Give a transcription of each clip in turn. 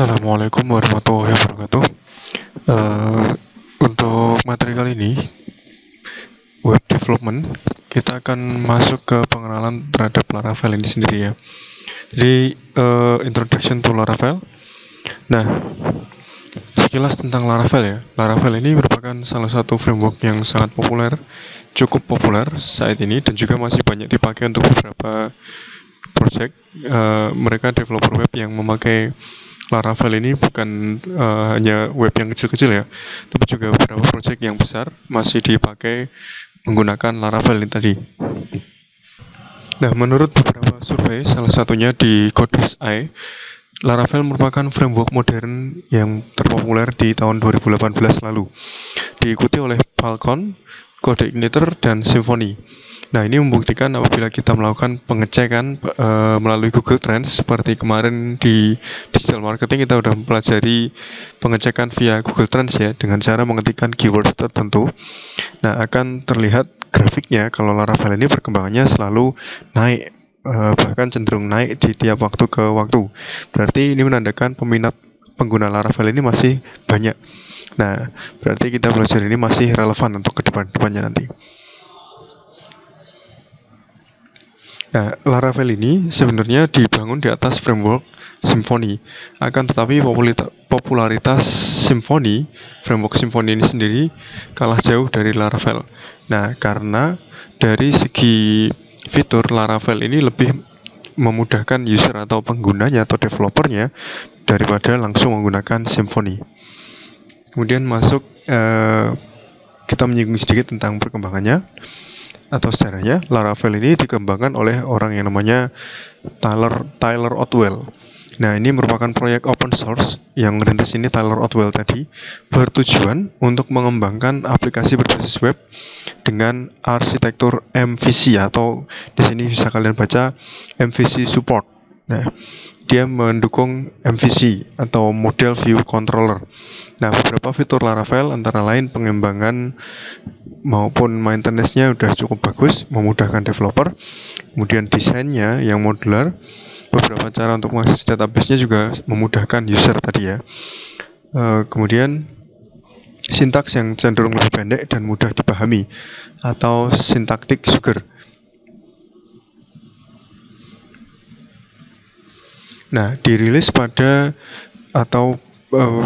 Assalamualaikum warahmatullahi wabarakatuh. Eh, untuk materi kali ini, web development, kita akan masuk ke pengenalan terhadap Laravel ini sendiri ya. Jadi, introduction to Laravel. Nah, sekilas tentang Laravel ya. Laravel ini merupakan salah satu framework yang sangat populer, cukup populer saat ini, dan juga masih banyak dipakai untuk beberapa project. Mereka developer web yang memakai Laravel ini bukan hanya web yang kecil-kecil ya, tapi juga beberapa project yang besar masih dipakai menggunakan Laravel ini tadi. Nah, menurut beberapa survei, salah satunya di Coders.ai, Laravel merupakan framework modern yang terpopuler di tahun 2018 lalu, diikuti oleh Falcon, CodeIgniter, dan Symfony. Nah, ini membuktikan apabila kita melakukan pengecekan melalui Google Trends, seperti kemarin di digital marketing kita sudah mempelajari pengecekan via Google Trends ya, dengan cara mengetikkan keywords tertentu. Nah, akan terlihat grafiknya kalau Laravel ini perkembangannya selalu naik, bahkan cenderung naik di tiap waktu ke waktu. Berarti ini menandakan peminat pengguna Laravel ini masih banyak. Nah, berarti kita belajar ini masih relevan untuk kedepannya nanti. Nah, Laravel ini sebenarnya dibangun di atas framework Symfony. Akan tetapi popularitas Symfony, framework Symfony ini sendiri kalah jauh dari Laravel. Nah, karena dari segi fitur Laravel ini lebih memudahkan user atau penggunanya atau developernya daripada langsung menggunakan Symfony. Kemudian masuk kita menyinggung sedikit tentang perkembangannya atau sejarahnya. Laravel ini dikembangkan oleh orang yang namanya Tyler Otwell. Nah, ini merupakan proyek open source yang merintis ini Tyler Otwell tadi, bertujuan untuk mengembangkan aplikasi berbasis web dengan arsitektur MVC, atau di sini bisa kalian baca MVC support. Nah, dia mendukung MVC atau model view controller. Nah, beberapa fitur Laravel antara lain pengembangan maupun maintenance-nya udah cukup bagus, memudahkan developer. Kemudian desainnya yang modular, beberapa cara untuk mengakses database-nya juga memudahkan user tadi ya. Kemudian sintaks yang cenderung lebih pendek dan mudah dipahami, atau syntactic sugar. Nah, dirilis pada atau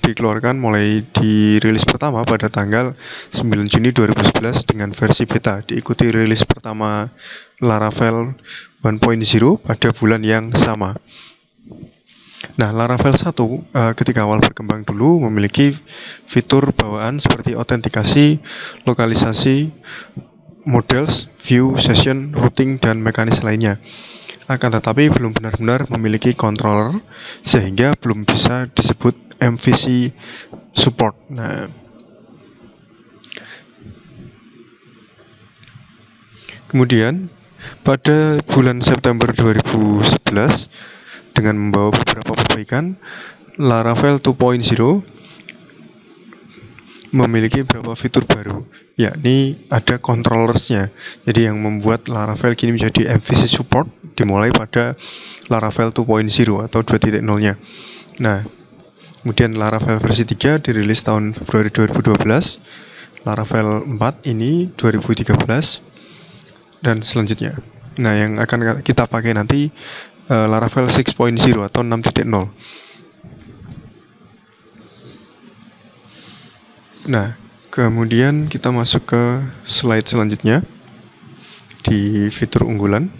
dikeluarkan mulai dirilis pertama pada tanggal 9 Juni 2011 dengan versi beta, diikuti rilis pertama Laravel 1.0 pada bulan yang sama. Nah, Laravel 1 ketika awal berkembang dulu memiliki fitur bawaan seperti autentikasi, lokalisasi, models, view, session, routing, dan mekanis lainnya. Akan tetapi belum benar-benar memiliki controller sehingga belum bisa disebut MVC support. Nah, kemudian pada bulan September 2011 dengan membawa beberapa perbaikan, Laravel 2.0 memiliki beberapa fitur baru, yakni ada controllers-nya. Jadi yang membuat Laravel kini menjadi MVC support dimulai pada Laravel 2.0 atau 2.0-nya. Nah, kemudian Laravel versi 3 dirilis tahun Februari 2012, Laravel 4 ini 2013, dan selanjutnya. Nah, yang akan kita pakai nanti Laravel 6.0 atau 6.0. Nah, kemudian kita masuk ke slide selanjutnya di fitur unggulan.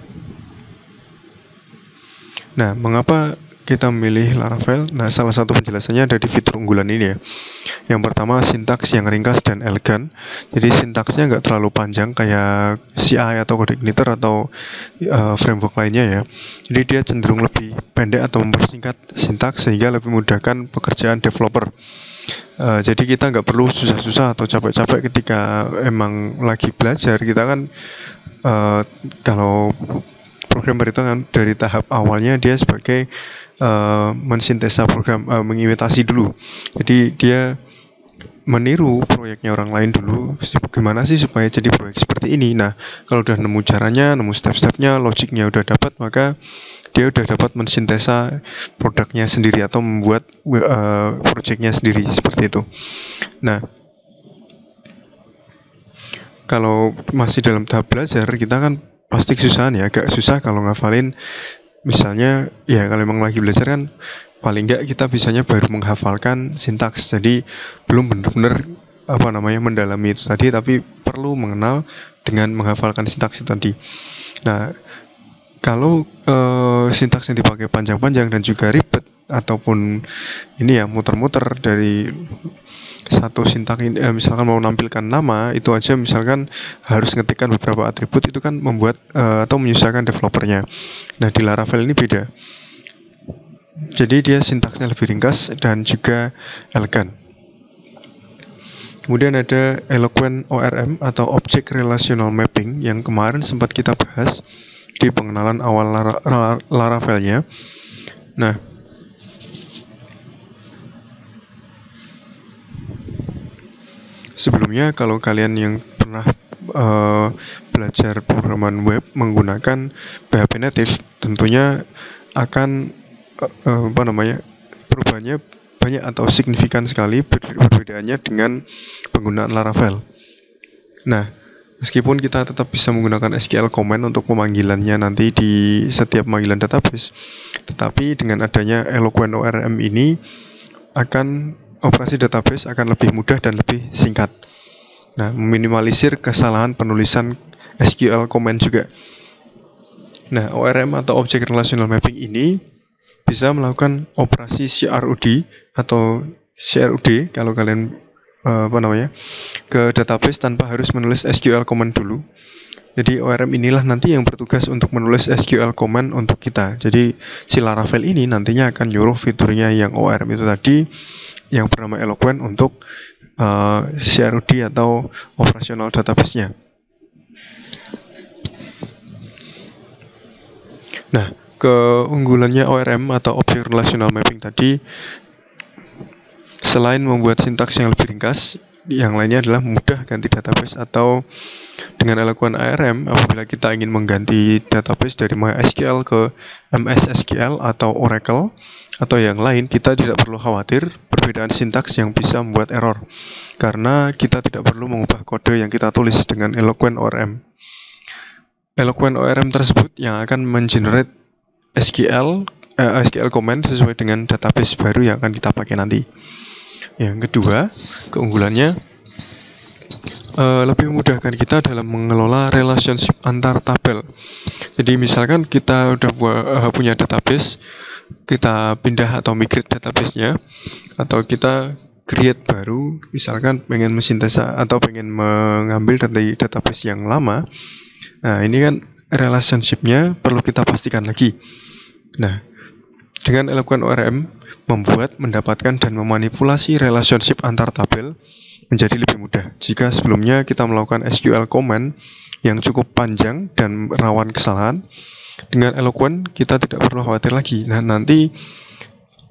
Nah, mengapa kita memilih Laravel? Nah, salah satu penjelasannya ada di fitur unggulan ini ya. Yang pertama, sintaks yang ringkas dan elegan. Jadi sintaksnya nggak terlalu panjang kayak CI atau CodeIgniter atau framework lainnya ya. Jadi dia cenderung lebih pendek atau mempersingkat sintaks sehingga lebih memudahkan pekerjaan developer. Jadi kita nggak perlu susah-susah atau capek-capek ketika emang lagi belajar. Kita kan kalau programmer itu kan dari tahap awalnya dia sebagai mensintesa program, mengimitasi dulu. Jadi dia meniru proyeknya orang lain dulu, gimana sih supaya jadi proyek seperti ini. Nah, kalau udah nemu caranya, nemu step-stepnya, logiknya udah dapat, maka dia udah dapat mensintesa produknya sendiri atau membuat proyeknya sendiri seperti itu. Nah, kalau masih dalam tahap belajar, kita kan pasti kesusahan ya, agak susah kalau ngafalin. Misalnya, ya kalau memang lagi belajar kan, paling nggak kita bisanya baru menghafalkan sintaks. Jadi belum benar-benar mendalami itu tadi, tapi perlu mengenal dengan menghafalkan sintaks itu tadi. Nah, kalau sintaks yang dipakai panjang-panjang dan juga ribet, ataupun ini ya muter-muter dari satu sintaks ini, misalkan mau menampilkan nama itu aja, misalkan harus ngetikkan beberapa atribut, itu kan membuat atau menyusahkan developernya. Nah, di Laravel ini beda. Jadi dia sintaksnya lebih ringkas dan juga elegan. Kemudian ada Eloquent ORM atau Object Relational Mapping yang kemarin sempat kita bahas di pengenalan awal Laravelnya. Nah, sebelumnya kalau kalian yang pernah belajar pemrograman web menggunakan PHP native, tentunya akan perubahannya banyak atau signifikan sekali perbedaannya dengan penggunaan Laravel. Nah, meskipun kita tetap bisa menggunakan SQL command untuk pemanggilannya nanti di setiap panggilan database, tetapi dengan adanya Eloquent ORM ini akan operasi database akan lebih mudah dan lebih singkat. Nah, meminimalisir kesalahan penulisan SQL command juga. Nah, ORM atau Object Relational Mapping ini bisa melakukan operasi CRUD atau CRUD kalau kalian ke database tanpa harus menulis SQL command dulu. Jadi ORM inilah nanti yang bertugas untuk menulis SQL command untuk kita. Jadi si Laravel ini nantinya akan nyuruh fiturnya yang ORM itu tadi yang bernama Eloquent untuk CRUD atau operasional database-nya. Nah, keunggulannya ORM atau Object Relational Mapping tadi, selain membuat sintaks yang lebih ringkas, yang lainnya adalah mudah ganti database. Atau dengan Eloquent ORM, apabila kita ingin mengganti database dari MySQL ke MS SQL atau Oracle atau yang lain, kita tidak perlu khawatir perbedaan sintaks yang bisa membuat error, karena kita tidak perlu mengubah kode yang kita tulis dengan Eloquent ORM. Eloquent ORM tersebut yang akan mengenerate SQL command sesuai dengan database baru yang akan kita pakai nanti. Yang kedua, keunggulannya lebih memudahkan kita dalam mengelola relationship antar tabel. Jadi misalkan kita udah punya database, kita pindah atau migrate database-nya, atau kita create baru, misalkan pengen mensintesa atau pengen mengambil dari database yang lama. Nah, ini kan relationship-nya perlu kita pastikan lagi. Nah, dengan Eloquent ORM membuat, mendapatkan, dan memanipulasi relationship antar tabel menjadi lebih mudah. Jika sebelumnya kita melakukan SQL command yang cukup panjang dan rawan kesalahan, dengan Eloquent kita tidak perlu khawatir lagi. Nah, nanti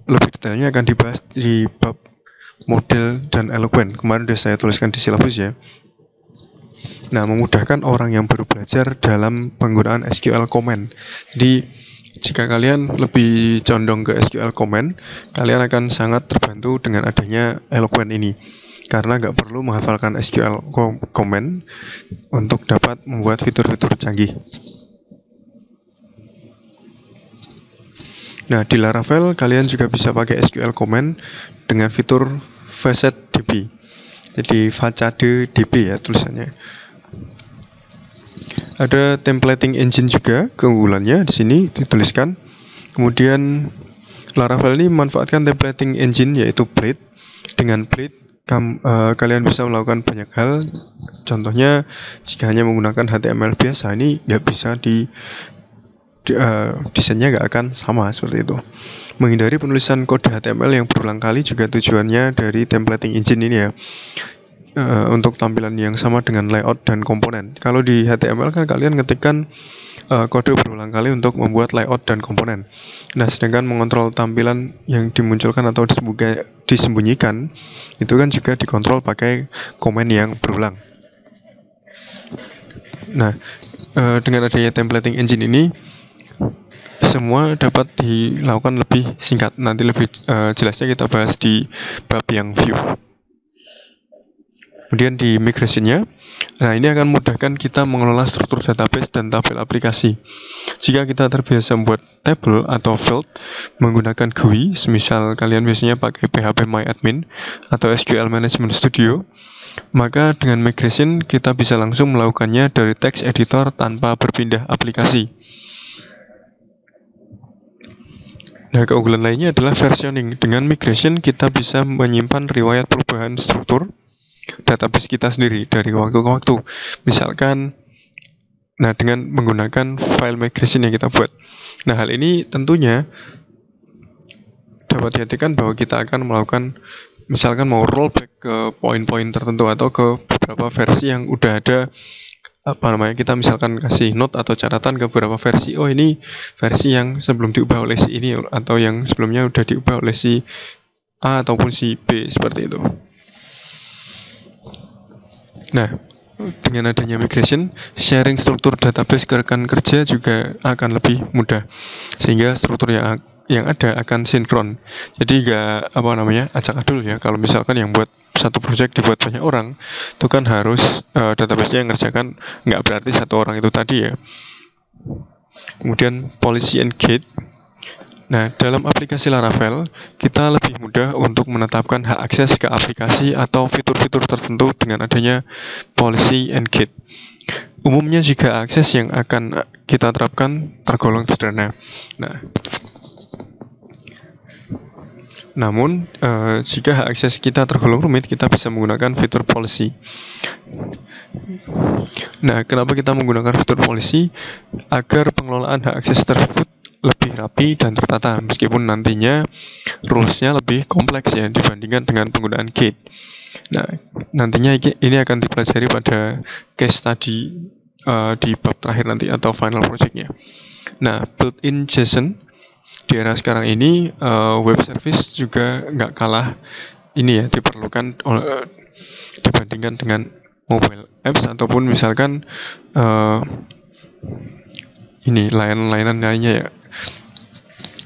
lebih detailnya akan dibahas di bab model dan Eloquent. Kemarin sudah saya tuliskan di silabus ya. Nah, memudahkan orang yang baru belajar dalam penggunaan SQL command. Jadi jika kalian lebih condong ke SQL command, kalian akan sangat terbantu dengan adanya Eloquent ini, karena nggak perlu menghafalkan SQL command untuk dapat membuat fitur-fitur canggih. Nah, di Laravel kalian juga bisa pakai SQL command dengan fitur FacetDB. Jadi FacetDB ya tulisannya. Ada templating engine juga, keunggulannya di sini dituliskan. Kemudian Laravel ini memanfaatkan templating engine yaitu Blade. Dengan Blade kalian bisa melakukan banyak hal. Contohnya jika hanya menggunakan HTML biasa, ini nggak bisa desainnya nggak akan sama seperti itu. Menghindari penulisan kode HTML yang berulang kali juga tujuannya dari templating engine ini ya. Untuk tampilan yang sama dengan layout dan komponen. Kalau di HTML kan kalian ngetikkan kode berulang kali untuk membuat layout dan komponen. Nah, sedangkan mengontrol tampilan yang dimunculkan atau disembunyikan itu kan juga dikontrol pakai komen yang berulang. Nah, dengan adanya templating engine ini semua dapat dilakukan lebih singkat. Nanti lebih jelasnya kita bahas di bab yang view. Kemudian di migration-nya, nah ini akan memudahkan kita mengelola struktur database dan tabel aplikasi. Jika kita terbiasa membuat table atau field menggunakan GUI, semisal kalian biasanya pakai PHPMyAdmin atau SQL Management Studio, maka dengan migration kita bisa langsung melakukannya dari text editor tanpa berpindah aplikasi. Nah, keunggulan lainnya adalah versioning. Dengan migration kita bisa menyimpan riwayat perubahan struktur database kita sendiri dari waktu ke waktu. Misalkan, nah dengan menggunakan file migration yang kita buat. Nah, hal ini tentunya dapat diartikan bahwa kita akan melakukan, misalkan mau rollback ke poin-poin tertentu atau ke beberapa versi yang udah ada, kita misalkan kasih note atau catatan ke beberapa versi. Oh, ini versi yang sebelum diubah oleh si ini, atau yang sebelumnya udah diubah oleh si A ataupun si B, seperti itu. Nah, dengan adanya migration, sharing struktur database ke rekan kerja juga akan lebih mudah, sehingga struktur yang ada akan sinkron. Jadi nggak acak-adul ya. Kalau misalkan yang buat satu project dibuat banyak orang, itu kan harus database-nya yang ngerjakan, nggak berarti satu orang itu tadi ya. Kemudian policy and gate. Nah, dalam aplikasi Laravel, kita lebih mudah untuk menetapkan hak akses ke aplikasi atau fitur-fitur tertentu dengan adanya policy and gate. Umumnya jika akses yang akan kita terapkan tergolong sederhana. Namun, jika hak akses kita tergolong rumit, kita bisa menggunakan fitur policy. Nah, kenapa kita menggunakan fitur policy? Agar pengelolaan hak akses tersebut lebih rapi dan tertata, meskipun nantinya rules-nya lebih kompleks ya dibandingkan dengan penggunaan gate. Nah, nantinya ini akan dipelajari pada case study di bab terakhir nanti atau final project-nya. Nah, built-in JSON di era sekarang ini, web service juga nggak kalah ini ya diperlukan dibandingkan dengan mobile apps ataupun misalkan layanan lainnya ya.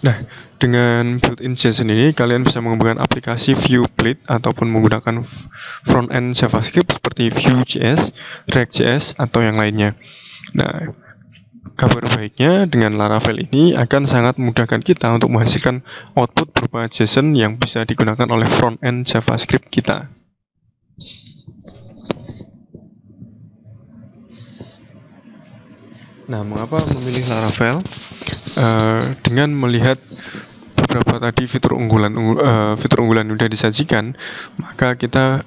Nah, dengan built-in JSON ini kalian bisa mengembangkan aplikasi Vue.Blade ataupun menggunakan front-end JavaScript seperti Vue.js, React.js atau yang lainnya. Nah, kabar baiknya dengan Laravel ini akan sangat memudahkan kita untuk menghasilkan output berupa JSON yang bisa digunakan oleh front-end JavaScript kita. Nah, mengapa memilih Laravel? Dengan melihat beberapa tadi fitur unggulan yang sudah disajikan, maka kita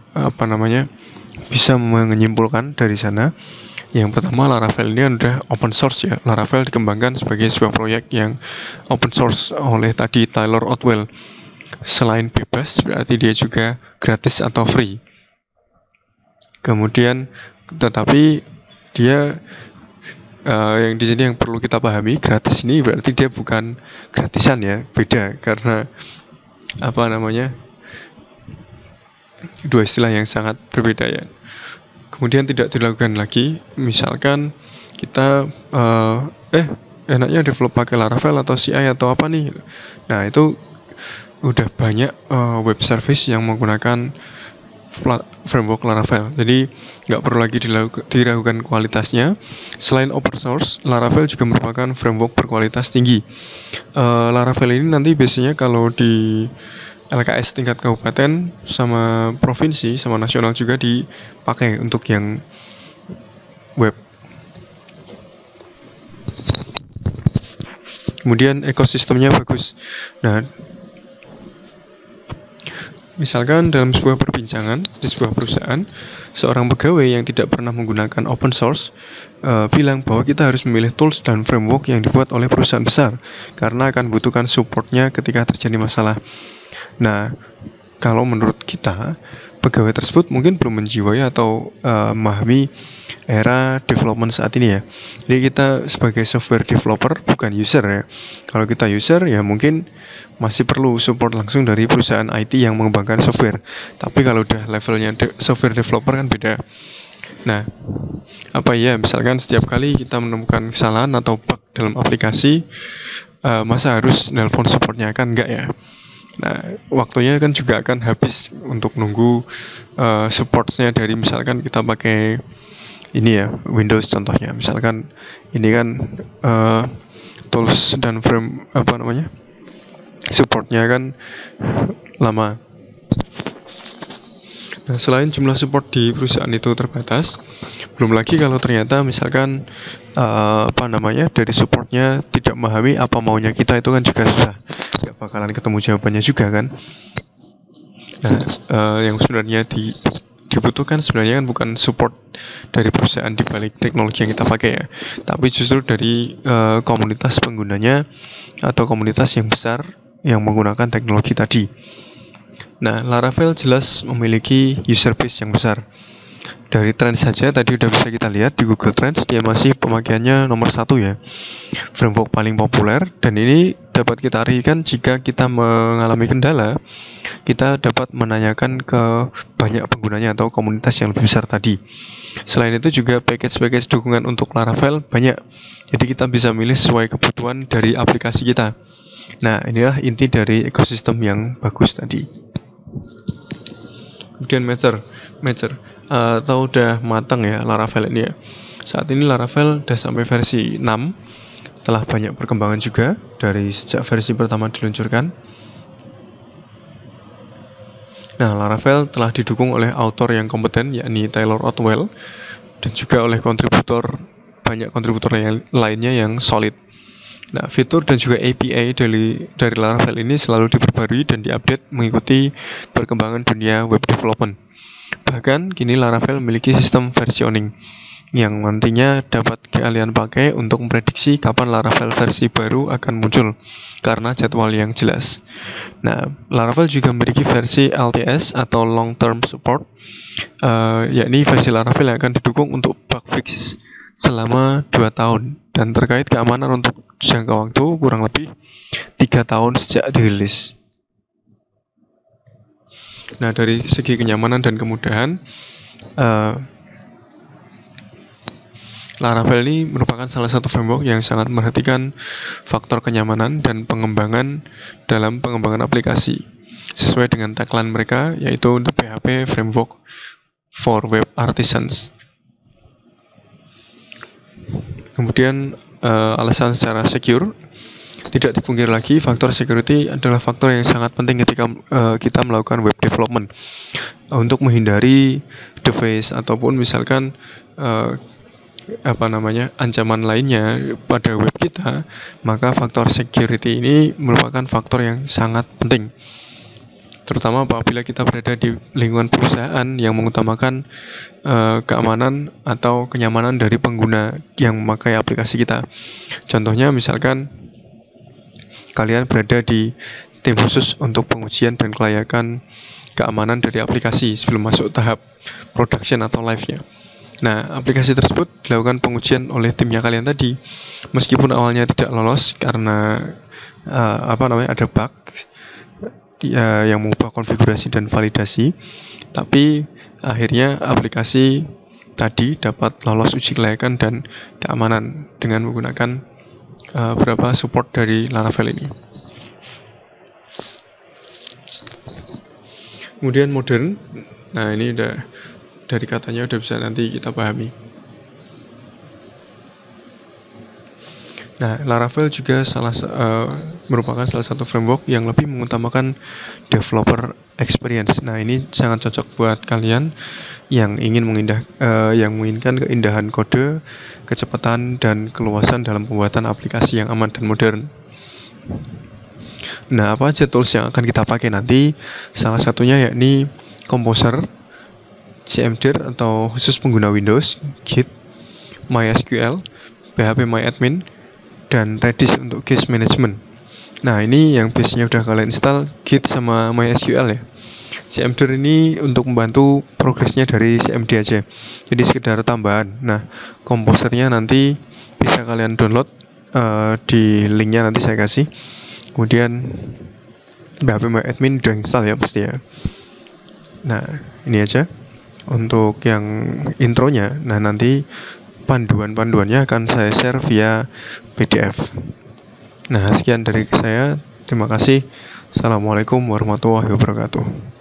bisa menyimpulkan dari sana. Yang pertama, Laravel ini adalah open source ya. Laravel dikembangkan sebagai sebuah proyek yang open source oleh tadi Tyler Otwell. Selain bebas, berarti dia juga gratis atau free. Kemudian, tetapi dia yang di sini yang perlu kita pahami, gratis ini berarti dia bukan gratisan ya, beda karena dua istilah yang sangat berbeda ya. Kemudian tidak dilakukan lagi, misalkan kita enaknya develop pakai Laravel atau CI atau apa nih. Nah, itu udah banyak web service yang menggunakan framework Laravel, jadi nggak perlu lagi diragukan kualitasnya. Selain open source, Laravel juga merupakan framework berkualitas tinggi. Laravel ini nanti biasanya kalau di LKS tingkat kabupaten sama provinsi sama nasional juga dipakai untuk yang web. Kemudian ekosistemnya bagus. Nah, misalkan dalam sebuah perbincangan di sebuah perusahaan, seorang pegawai yang tidak pernah menggunakan open source bilang bahwa kita harus memilih tools dan framework yang dibuat oleh perusahaan besar karena akan membutuhkan supportnya ketika terjadi masalah. Nah, kalau menurut kita, pegawai tersebut mungkin belum menjiwai atau memahami era development saat ini ya. Jadi kita sebagai software developer bukan user ya. Kalau kita user ya mungkin masih perlu support langsung dari perusahaan IT yang mengembangkan software. Tapi kalau udah levelnya software developer kan beda. Nah, apa ya, misalkan setiap kali kita menemukan kesalahan atau bug dalam aplikasi, masa harus nelpon supportnya, kan enggak ya. Nah, waktunya kan juga akan habis untuk nunggu supportnya dari misalkan kita pakai ini ya, Windows contohnya. Misalkan ini kan tools dan frame supportnya kan lama. Nah, selain jumlah support di perusahaan itu terbatas, belum lagi kalau ternyata misalkan dari supportnya tidak memahami apa maunya kita, itu kan juga susah. Gak bakalan ketemu jawabannya juga kan. Nah, yang sebenarnya dibutuhkan sebenarnya kan bukan support dari perusahaan di balik teknologi yang kita pakai ya, tapi justru dari komunitas penggunanya atau komunitas yang besar yang menggunakan teknologi tadi. Nah, Laravel jelas memiliki user base yang besar. Dari tren saja tadi udah bisa kita lihat di Google Trends, dia masih pemakaiannya nomor 1 ya, framework paling populer. Dan ini dapat kita artikan jika kita mengalami kendala, kita dapat menanyakan ke banyak penggunanya atau komunitas yang lebih besar tadi. Selain itu juga package-package dukungan untuk Laravel banyak, jadi kita bisa milih sesuai kebutuhan dari aplikasi kita. Nah, inilah inti dari ekosistem yang bagus tadi. Kemudian mature atau udah matang ya Laravel ini ya. Saat ini Laravel udah sampai versi 6, telah banyak perkembangan juga dari sejak versi pertama diluncurkan. Nah, Laravel telah didukung oleh author yang kompeten, yakni Taylor Otwell, dan juga oleh banyak kontributor lainnya yang solid. Nah, fitur dan juga API dari Laravel ini selalu diperbarui dan diupdate mengikuti perkembangan dunia web development. Bahkan kini Laravel memiliki sistem versioning yang nantinya dapat kalian pakai untuk memprediksi kapan Laravel versi baru akan muncul karena jadwal yang jelas. Nah, Laravel juga memiliki versi LTS atau Long Term Support, yakni versi Laravel yang akan didukung untuk bug fix selama 2 tahun, dan terkait keamanan untuk jangka waktu kurang lebih 3 tahun sejak dirilis. Nah, dari segi kenyamanan dan kemudahan, Laravel ini merupakan salah satu framework yang sangat memperhatikan faktor kenyamanan dan pengembangan dalam pengembangan aplikasi, sesuai dengan tagline mereka, yaitu The PHP Framework for Web Artisans. Kemudian alasan secara secure, tidak dipungkir lagi faktor security adalah faktor yang sangat penting ketika kita melakukan web development, untuk menghindari device ataupun misalkan ancaman lainnya pada web kita. Maka faktor security ini merupakan faktor yang sangat penting, terutama apabila kita berada di lingkungan perusahaan yang mengutamakan keamanan atau kenyamanan dari pengguna yang memakai aplikasi kita. Contohnya misalkan kalian berada di tim khusus untuk pengujian dan kelayakan keamanan dari aplikasi sebelum masuk tahap production atau live-nya. Nah, aplikasi tersebut dilakukan pengujian oleh timnya kalian tadi, meskipun awalnya tidak lolos karena ada bug yang mengubah konfigurasi dan validasi, tapi akhirnya aplikasi tadi dapat lolos uji kelayakan dan keamanan dengan menggunakan beberapa support dari Laravel ini. Kemudian modern, nah ini udah dari katanya udah bisa nanti kita pahami. Nah, Laravel juga merupakan salah satu framework yang lebih mengutamakan developer experience. Nah, ini sangat cocok buat kalian yang menginginkan keindahan kode, kecepatan dan keluasan dalam pembuatan aplikasi yang aman dan modern. Nah, apa aja tools yang akan kita pakai nanti? Salah satunya yakni Composer, CMDIR atau khusus pengguna Windows, Git, MySQL, phpMyAdmin, dan Redis untuk case management. Nah, ini yang biasanya udah kalian install Git sama MySQL ya. CMD ini untuk membantu progresnya dari CMD aja, jadi sekedar tambahan. Nah, komposernya nanti bisa kalian download di linknya nanti saya kasih. Kemudian HP admin udah install ya pasti ya. Nah, ini aja untuk yang intronya. Nah, nanti panduan-panduannya akan saya share via PDF. Nah, sekian dari saya. Terima kasih. Assalamualaikum warahmatullahi wabarakatuh.